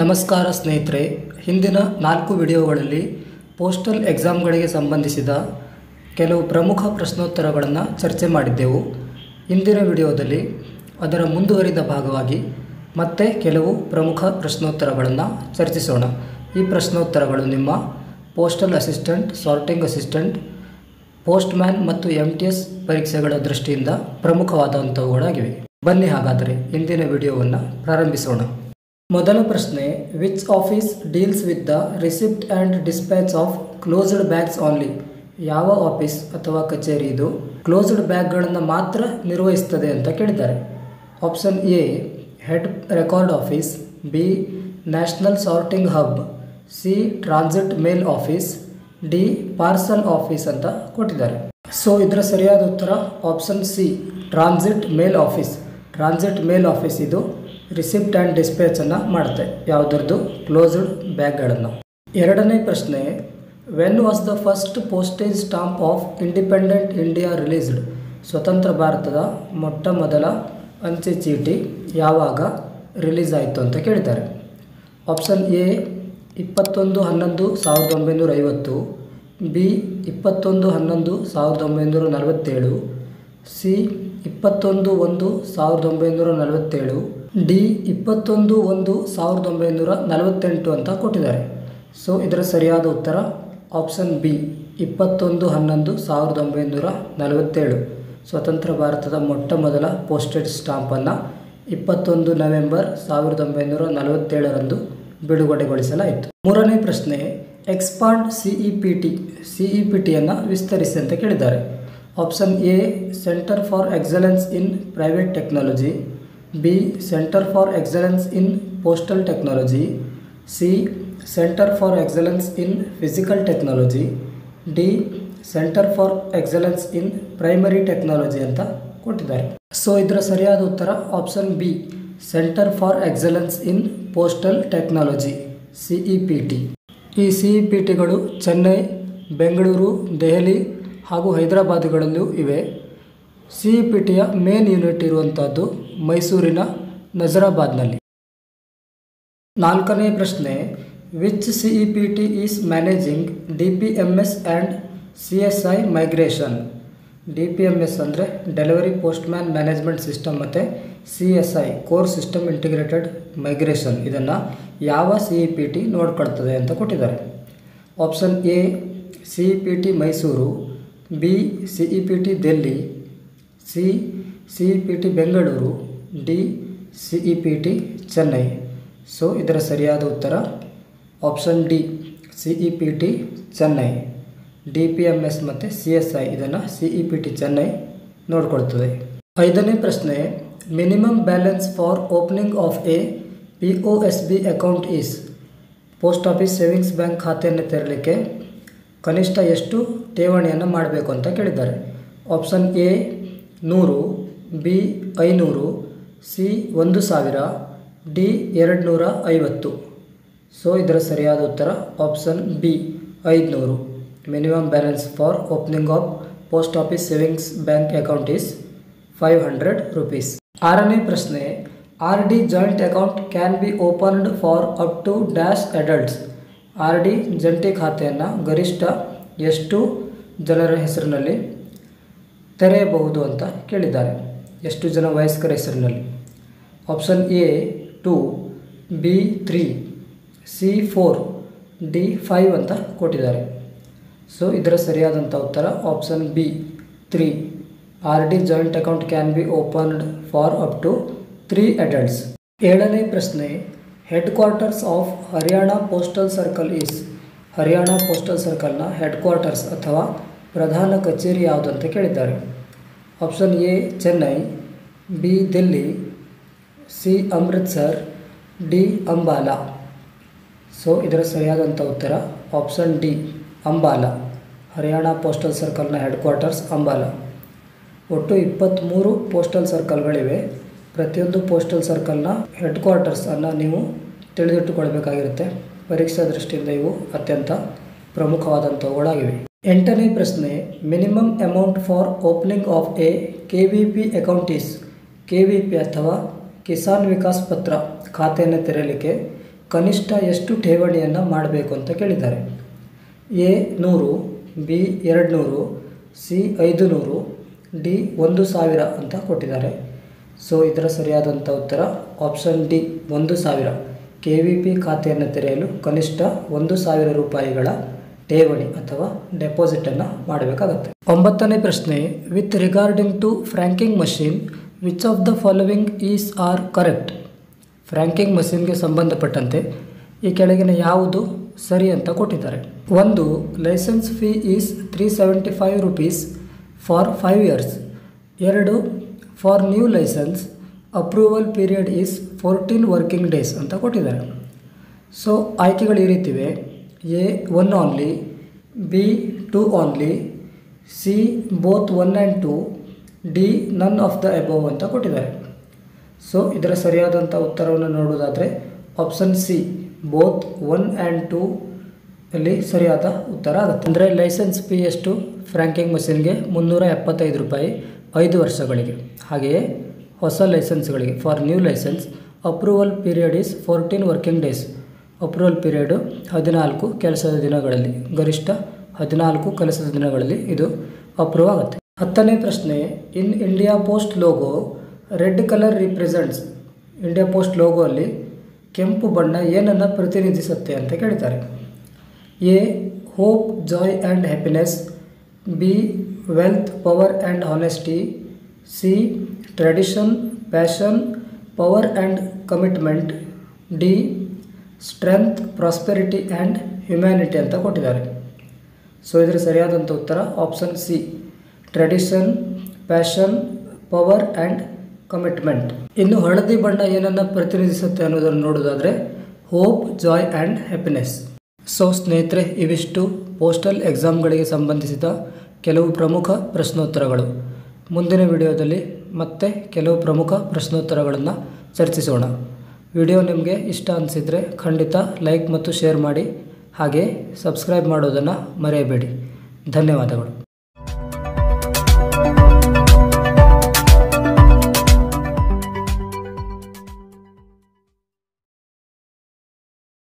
ನಮಸ್ಕಾರ ಸ್ನೇಹಿತರೆ, ಹಿಂದಿನ 4 ವಿಡಿಯೋಗಳಲ್ಲಿ ಪೋಸ್ಟಲ್ ಎಕ್ಸಾಮ್ಗಳಿಗೆ ಸಂಬಂಧಿಸಿದ ಕೆಲವು ಪ್ರಮುಖ ಪ್ರಶ್ನೋತ್ತರಗಳನ್ನು ಚರ್ಚೆ ಮಾಡಿದ್ದೆವು. ಇಂದಿನ ವಿಡಿಯೋದಲ್ಲಿ ಅದರ ಮುಂದುವರಿದ ಭಾಗವಾಗಿ ಮತ್ತೆ ಕೆಲವು ಪ್ರಮುಖ ಪ್ರಶ್ನೋತ್ತರಗಳನ್ನು ಚರ್ಚಿಸೋಣ. ಈ ಪ್ರಶ್ನೋತ್ತರಗಳು ನಿಮ್ಮ postal assistant, sorting assistant, postman ಮತ್ತು MTS ಪರೀಕ್ಷೆಗಳ ದೃಷ್ಟಿಯಿಂದ ಪ್ರಮುಖವಾದಂಥವುಗಳಾಗಿವೆ. ಬನ್ನಿ ಹಾಗಾದರೆ ಇಂದಿನ ವಿಡಿಯೋವನ್ನು ಪ್ರಾರಂಭಿಸೋಣ. ಮೊದಲ ಪ್ರಶ್ನೆ, which office deals with the receipt and dispatch of closed bags only? ಯಾವ ಆಫೀಸ್ ಅಥವಾ ಕಚೇರಿ ಇದು ಕ್ಲೋಸ್ಡ್ ಬ್ಯಾಗ್ಗಳನ್ನು ಮಾತ್ರ ನಿರ್ವಹಿಸುತ್ತದೆ ಅಂತ ಕೇಳಿದ್ದಾರೆ. Option A head record office, B national sorting hub, C transit mail office, D parcel office ಅಂತ ಕೊಟ್ಟಿದ್ದಾರೆ. ಸೊ ಇದರ ಸರಿಯಾದ ಉತ್ತರ option C, transit mail office. Transit mail office ಇದು ರಿಸಿಪ್ಟ್ ಆ್ಯಂಡ್ ಡಿಸ್ಪ್ಯಾಚನ್ನು ಮಾಡುತ್ತೆ, ಯಾವುದರದ್ದು ಕ್ಲೋಸ್ಡ್ ಬ್ಯಾಗ್ಗಳನ್ನು. ಎರಡನೇ ಪ್ರಶ್ನೆ, when was the first postage stamp of independent India released? ಸ್ವತಂತ್ರ ಭಾರತದ ಮೊಟ್ಟ ಮೊದಲ ಅಂಚೆ ಚೀಟಿ ಯಾವಾಗ ರಿಲೀಸ್ ಆಯಿತು ಅಂತ ಕೇಳಿದ್ದಾರೆ. Option A 21/11/1950, B 21/11/1947, C 21/1/1947, D 21/1/1948 ಅಂತ ಕೊಟ್ಟಿದ್ದಾರೆ. ಸೊ ಇದರ ಸರಿಯಾದ ಉತ್ತರ ಆಪ್ಷನ್ ಬಿ 21/11/1947. ಸ್ವತಂತ್ರ ಭಾರತದ ಮೊಟ್ಟ ಮೊದಲ ಪೋಸ್ಟೇಜ್ ಸ್ಟಾಂಪನ್ನು 21 ನವೆಂಬರ್ 1947ರಂದು ಬಿಡುಗಡೆಗೊಳಿಸಲಾಯಿತು. ಮೂರನೇ ಪ್ರಶ್ನೆ, ಎಕ್ಸ್ಪಾಂಡ್ ಸಿಇಪಿಟಿಯನ್ನು ವಿಸ್ತರಿಸಿ ಅಂತ ಕೇಳಿದ್ದಾರೆ. Option A centre for excellence in private technology, B centre for excellence in postal technology, C centre for excellence in physical technology, D centre for excellence in primary technology ಅಂತ ಕೊಟ್ಟಿದ್ದಾರೆ. So ಇದರ ಸರಿಯಾದ ಉತ್ತರ option B, centre for excellence in postal technology, CEPT. ಈ ಸಿಇಪಿಟಿಗಳು ಚೆನ್ನೈ, ಬೆಂಗಳೂರು, ದೆಹಲಿ ಹಾಗೂ ಹೈದರಾಬಾದ್ಗಳಲ್ಲೂ ಇವೆ. ಸಿಇಪಿಟಿಯ main unit ಇರುವಂಥದ್ದು ಮೈಸೂರಿನ ನಜರಾಬಾದ್ನಲ್ಲಿ. ನಾಲ್ಕನೇ ಪ್ರಶ್ನೆ, which CEPT is managing DPMS and CSI migration? DPMS ಅಂದರೆ ಡೆಲಿವರಿ ಪೋಸ್ಟ್ಮ್ಯಾನ್ ಮ್ಯಾನೇಜ್ಮೆಂಟ್ ಸಿಸ್ಟಮ್ ಮತ್ತು CSI core system integrated migration, ಇದನ್ನು ಯಾವ ಸಿಇಪಿಟಿ ನೋಡ್ಕೊಳ್ತದೆ ಅಂತ ಕೊಟ್ಟಿದ್ದಾರೆ. Option A CEPT Mysuru, B CEPT Delhi, C CEPT Bengaluru, D CEPT Chennai. So ಇದರ ಸರಿಯಾದ ಉತ್ತರ option D, CEPT Chennai. DPMS ಮತ್ತು CSI ಇದನ್ನು ಸಿಇಪಿಟಿ ಚೆನ್ನೈ ನೋಡ್ಕೊಳ್ತದೆ. ಐದನೇ ಪ್ರಶ್ನೆ, minimum balance for opening of a POSB account is? Post office savings bank ಖಾತೆಯನ್ನು ತೆರಲಿಕ್ಕೆ ಕನಿಷ್ಠ ಎಷ್ಟು ಠೇವಣಿಯನ್ನು ಮಾಡಬೇಕು ಅಂತ ಕೇಳಿದ್ದಾರೆ. Option A 100, B 500, C 1000, D 250. So ಇದರ ಸರಿಯಾದ ಉತ್ತರ option B 500. Minimum balance for opening of post office savings bank account is 500 rupees. ಆರನೇ ಪ್ರಶ್ನೆ, RD joint account can be opened for up to dash adults? RD ಜಂಟಿ ಖಾತೆಯನ್ನು ಗರಿಷ್ಠ ಎಷ್ಟು ಜನರ ಹೆಸರಿನಲ್ಲಿ ತೆರೆಯಬಹುದು ಅಂತ ಕೇಳಿದ್ದಾರೆ. ಎಷ್ಟು ಜನ ವಯಸ್ಕರ ಹೆಸರಿನಲ್ಲಿ? Option A 2, B 3, C 4, D 5 ಅಂತ ಕೊಟ್ಟಿದ್ದಾರೆ. ಸೊ ಇದರ ಸರಿಯಾದಂಥ ಉತ್ತರ option B 3. RD joint account can be opened for up to 3 adults. ಏಳನೇ ಪ್ರಶ್ನೆ, headquarters of Haryana postal circle is? Haryana postal ಸರ್ಕಲ್ನ ಹೆಡ್ ಕ್ವಾರ್ಟರ್ಸ್ ಅಥವಾ ಪ್ರಧಾನ ಕಚೇರಿ ಯಾವುದು ಅಂತ ಕೇಳಿದ್ದಾರೆ. Option A Chennai, B Delhi, C Amritsar, D Ambala. ಸೊ ಇದರ ಸರಿಯಾದಂಥ ಉತ್ತರ option D Ambala. Haryana postal ಸರ್ಕಲ್ನ ಹೆಡ್ ಕ್ವಾರ್ಟರ್ಸ್ ಅಂಬಾಲಾ. ಒಟ್ಟು 23 ಪೋಸ್ಟಲ್ ಸರ್ಕಲ್ಗಳಿವೆ. ಪ್ರತಿಯೊಂದು ಪೋಸ್ಟಲ್ ಸರ್ಕಲ್ನ ಹೆಡ್ ಕ್ವಾರ್ಟರ್ಸನ್ನು ನೀವು ತಿಳಿದಿಟ್ಟುಕೊಳ್ಬೇಕಾಗಿರುತ್ತೆ. ಪರೀಕ್ಷಾ ದೃಷ್ಟಿಯಿಂದ ಇವು ಅತ್ಯಂತ ಪ್ರಮುಖವಾದಂಥವುಗಳಾಗಿವೆ. ಎಂಟನೇ ಪ್ರಶ್ನೆ, minimum amount for opening of A KVP account is? KVP ಅಥವಾ ಕಿಸಾನ್ ವಿಕಾಸ್ ಪತ್ರ ಖಾತೆಯನ್ನು ತೆರೆಯಲಿಕ್ಕೆ ಕನಿಷ್ಠ ಎಷ್ಟು ಠೇವಣಿಯನ್ನು ಮಾಡಬೇಕು ಅಂತ ಕೇಳಿದ್ದಾರೆ. ಎ 100, ಬಿ 200, ಸಿ 500, ಡಿ 1000 ಅಂತ ಕೊಟ್ಟಿದ್ದಾರೆ. ಸೊ ಇದರ ಸರಿಯಾದಂಥ ಉತ್ತರ ಆಪ್ಷನ್ ಡಿ 1000. KVP ಖಾತೆಯನ್ನು ತೆರೆಯಲು ಕನಿಷ್ಠ 1000 ರೂಪಾಯಿಗಳ ಠೇವಣಿ ಅಥವಾ ಡೆಪಾಸಿಟನ್ನು ಮಾಡಬೇಕಾಗತ್ತೆ. 9ನೇ ಪ್ರಶ್ನೆ, with regarding to franking machine which of the following is are correct. Franking ಮಷೀನ್ಗೆ ಸಂಬಂಧಪಟ್ಟಂತೆ ಈ ಕೆಳಗಿನ ಯಾವುದು ಸರಿ ಅಂತ ಕೊಟ್ಟಿದ್ದಾರೆ. 1. Licence fee is 375 rupees for 5 years. 2. For new licence approval period is 14 working days ಅಂತ ಕೊಟ್ಟಿದ್ದಾರೆ. ಸೊ ಆಯ್ಕೆಗಳು ಈ ರೀತಿವೆ. A 1 only, B 2 only, C both 1 and 2, D none of the above ಅಂತ ಕೊಟ್ಟಿದ್ದಾರೆ. ಸೊ ಇದರ ಸರಿಯಾದಂಥ ಉತ್ತರವನ್ನು ನೋಡೋದಾದರೆ ಆಪ್ಷನ್ ಸಿ ಬೋತ್ 1 and 2 ಅಲ್ಲಿ ಸರಿಯಾದ ಉತ್ತರ ಆಗುತ್ತೆ. ಅಂದರೆ ಲೈಸೆನ್ಸ್ ಫೀ ಎಷ್ಟು ಫ್ರ್ಯಾಂಕಿಂಗ್ ಮಷೀನ್ಗೆ 375 ರೂಪಾಯಿ 5 ವರ್ಷಗಳಿಗೆ. ಹಾಗೆಯೇ ಹೊಸ ಲೈಸೆನ್ಸ್ಗಳಿಗೆ for new licence approval period is 14 working days. Approval period 14 ಕೆಲಸದ ದಿನಗಳಲ್ಲಿ, ಗರಿಷ್ಠ 14 ಕೆಲಸದ ದಿನಗಳಲ್ಲಿ ಇದು ಅಪ್ರೂವ್ ಆಗುತ್ತೆ. 10ನೇ ಪ್ರಶ್ನೆ, in India post logo red colour represents. India post logo ಅಲ್ಲಿ ಕೆಂಪು ಬಣ್ಣ ಏನನ್ನು ಪ್ರತಿನಿಧಿಸುತ್ತೆ ಅಂತ ಕೇಳ್ತಾರೆ. A hope, joy and happiness, B wealth, power and honesty, C tradition, passion, power and commitment, D strength, prosperity and humanity ಅಂತ ಕೊಟ್ಟಿದ್ದಾರೆ. So ಇದರ ಸರಿಯಾದಂಥ ಉತ್ತರ option C tradition, passion, power and commitment. ಇನ್ನು ಹಳದಿ ಬಣ್ಣ ಏನನ್ನು ಪ್ರತಿನಿಧಿಸುತ್ತೆ ಅನ್ನೋದನ್ನು ನೋಡೋದಾದರೆ hope, joy and happiness. So ಸ್ನೇಹಿತರೆ, ಇವಿಷ್ಟು ಪೋಸ್ಟಲ್ ಎಕ್ಸಾಮ್ಗಳಿಗೆ ಸಂಬಂಧಿಸಿದ ಕೆಲವು ಪ್ರಮುಖ ಪ್ರಶ್ನೋತ್ತರಗಳು. ಮುಂದಿನ ವಿಡಿಯೋದಲ್ಲಿ ಮತ್ತೆ ಕೆಲವು ಪ್ರಮುಖ ಪ್ರಶ್ನೋತ್ತರಗಳನ್ನು ಚರ್ಚಿಸೋಣ. ವಿಡಿಯೋ ನಿಮಗೆ ಇಷ್ಟ ಅನಿಸಿದರೆ ಖಂಡಿತ ಲೈಕ್ ಮತ್ತು ಶೇರ್ ಮಾಡಿ. ಹಾಗೆ ಸಬ್ಸ್ಕ್ರೈಬ್ ಮಾಡೋದನ್ನು ಮರೆಯಬೇಡಿ. ಧನ್ಯವಾದಗಳು.